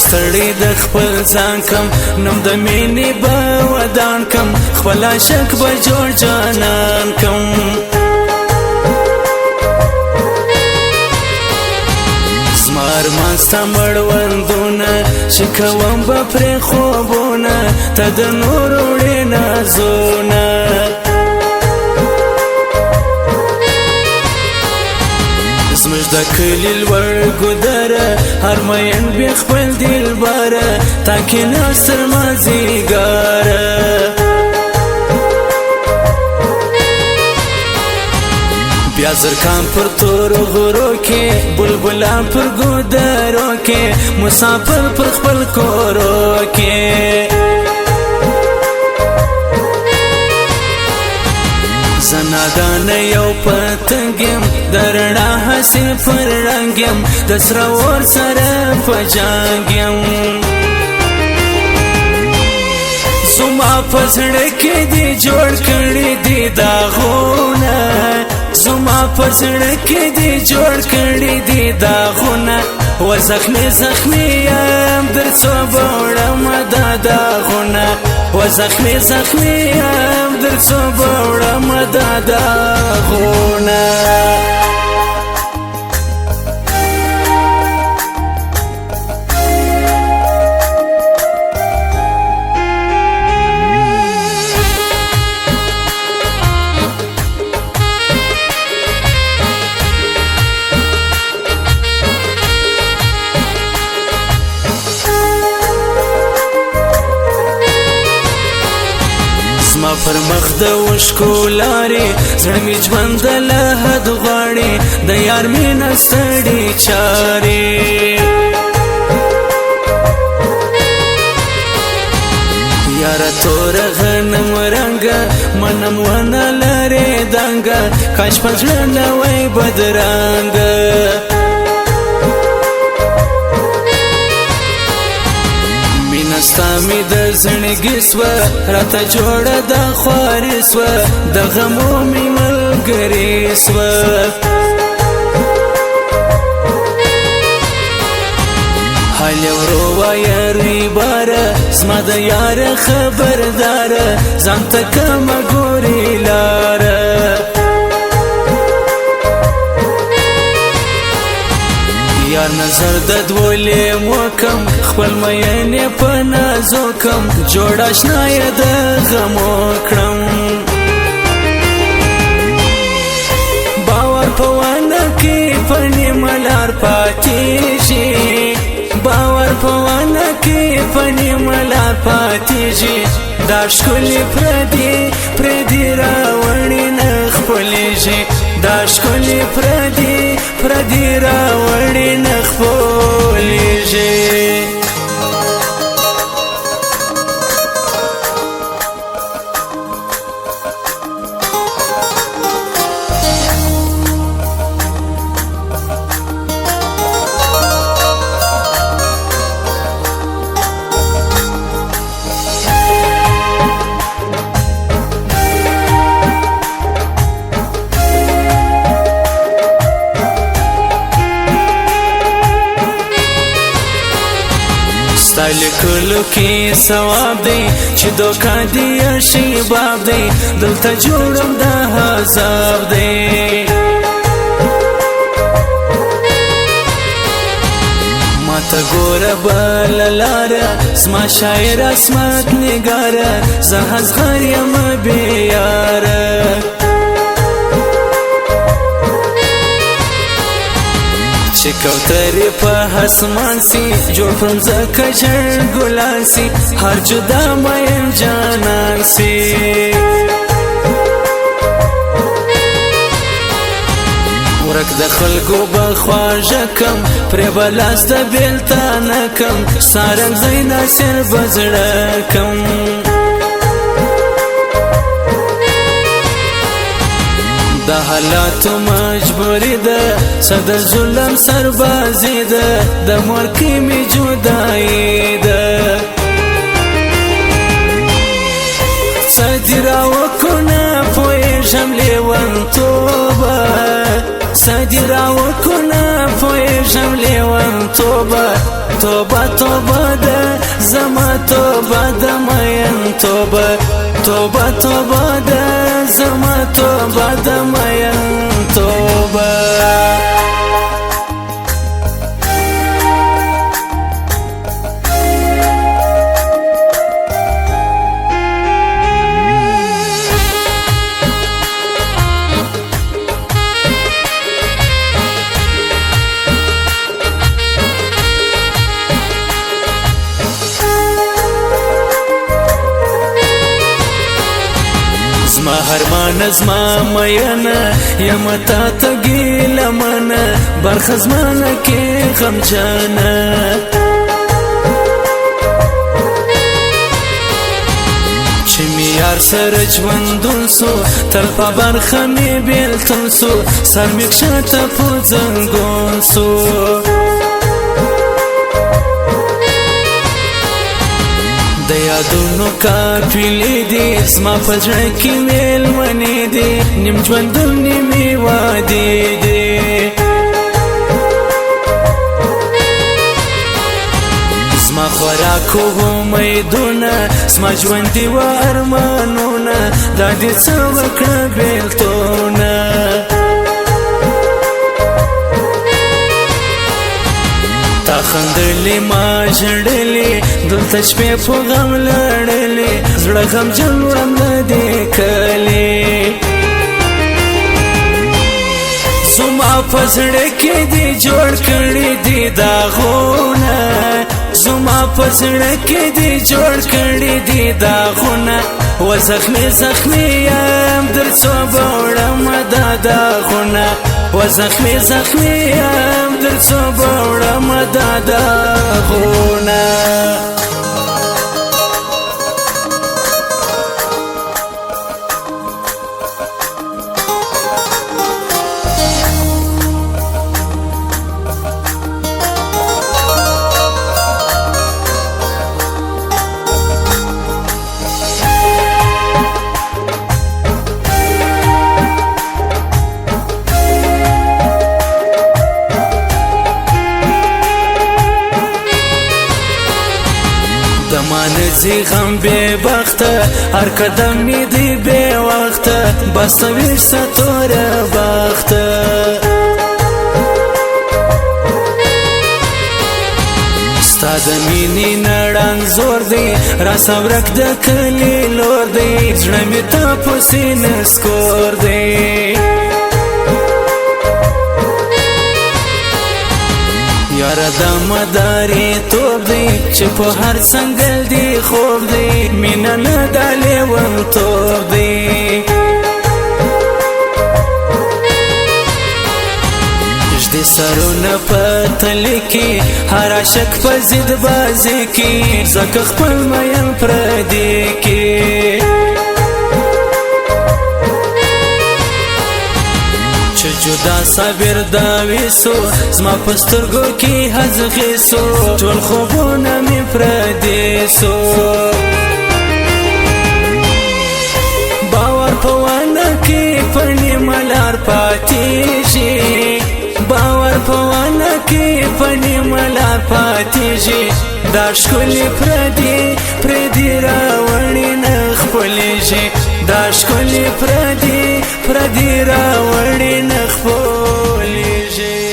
ستړی د خپل ځان کم نوم د مینې به ودان کم خپل عاشق به جوړ جانان کم زما ارمان ستا مړوندونه چې کوم به پرې خوبونه ته د نورو وړې نازونه زموږ د کلي لوړ ګودره هر مین بیا خپل دلبره تا کې ناست تر مازدیګره بیا زرکان پر تورو غرو کې بلبلان پر ګودرو کې مسافر پر خپل کورو کې زنادان یو پتنګ یم د رڼا حسین پر رنګ یم د سره اور سره په جنګ یم زما په زړه کې دې جوړ کړي دي داغونه زما په زړه کې دې جوړ کړي دي داغونه و زخمي زخمي یم در څو به وړم دا داغونه و زخمي زخمي یم در څو به وړم دا داغونه زما پر مخ د وشکو لارې زړه مې ژوند له حد غواړي د یار مینه ستړي چارې یاره توره غنم رنګه منم ونه لرې دنګه کاش په زړه نه وای بدرنګه ستا می د زړګي سوه راته جوړه د خواري سوه د غمو می ملګري سوه حال ورو وایه روی باره زما د یار خبرداره ځان ته کمه ګوري لاره یار نظر د دولې موکم خپل مینې په نازو کم جوړ اشنا یې د غمو کړم باور په ونه کې په نیمه لار پاتېږي باور په ونه کې په نیمه لار پاتېږي دا ښکلې پردي راوړي نه خپلېږي دا ښکلې پردي راوړي نه خپلېږي ستا لیکلو کې ثواب دی چې دوکه دی شي باب دی دلته جوړم د عذاب دی ماته ګوره بله لاره زما شاعر عصمت نګاره زه اصغر یم بې یاره چې کوترې په اسمان سي جوړ کړم ځکه ژړ ګلان سي هر جدا مین جانان سي ورک د خلکو به خواږه کم پرې به لاس د بېلتانه کم سارنګ ځای ناصر به زړه کم د حالاتو مجبوری ده څه د ظلم سربازي ده د ملکي مې جدایي ده څه دې راوکړو نه پوهېږم لیونتوبه صدی راوکونه پویږم لیوان توبه توبه توبه ده زما توبه ده مین توبه توبه توبه ده زما توبه ده مین توبه زما هرمان زما مینا یم تا ته ګیله منه برخه زمانه کې غمجانه چې مې یار سره ژوندون سو تل په برخه مې بېلتون سو سر مې کښته په زنګون سو د یادونو قافلې دي زما په زړه کې میلمنې دي نیم ژوندون نیمې وعدې دي زما خوراک و امیدونه زما ژوند و ارمانونه دا دې څه وکړه بېلتونه تا خندلې ما ژړلې دلته شپې په غم لړلې زړه غمجن وړم د دې کلي زما په زړه کې دې جوړ کړي دي داغونه زما په زړه کې دې جوړ کړي دي داغونه و زخمي زخمي یم در څو به وړم دا داغونه و زخمي زخمي یم در څو به وړم دا داغونه زی غم بے بخته هر قدم می دی بے وقته بستویش ستور بخته ستا د مینې نړنګ زور دی را سورک د کلي لور دی زړه مې تا په سینه سکور دی یاره دا مداري توب دی چې په هر څنګل دی خوب دی مینه نه دا لیونتوب دی ژدې سرونه په تلي کې هر عاشق په ضد بازي کې ځکه خپل مین پردي کې جدا صبر دا ویسو زما پسترګو کې حزغې سو ټول خوبونه مې پردې سو باور په ونه کې پنې ملار پاتې شي باور په ونه کې پنې ملار پاتې شي دا ښکلې پردې راوړې نه خپلې شي دا ښکلې پردې راوړې نه خپلې شي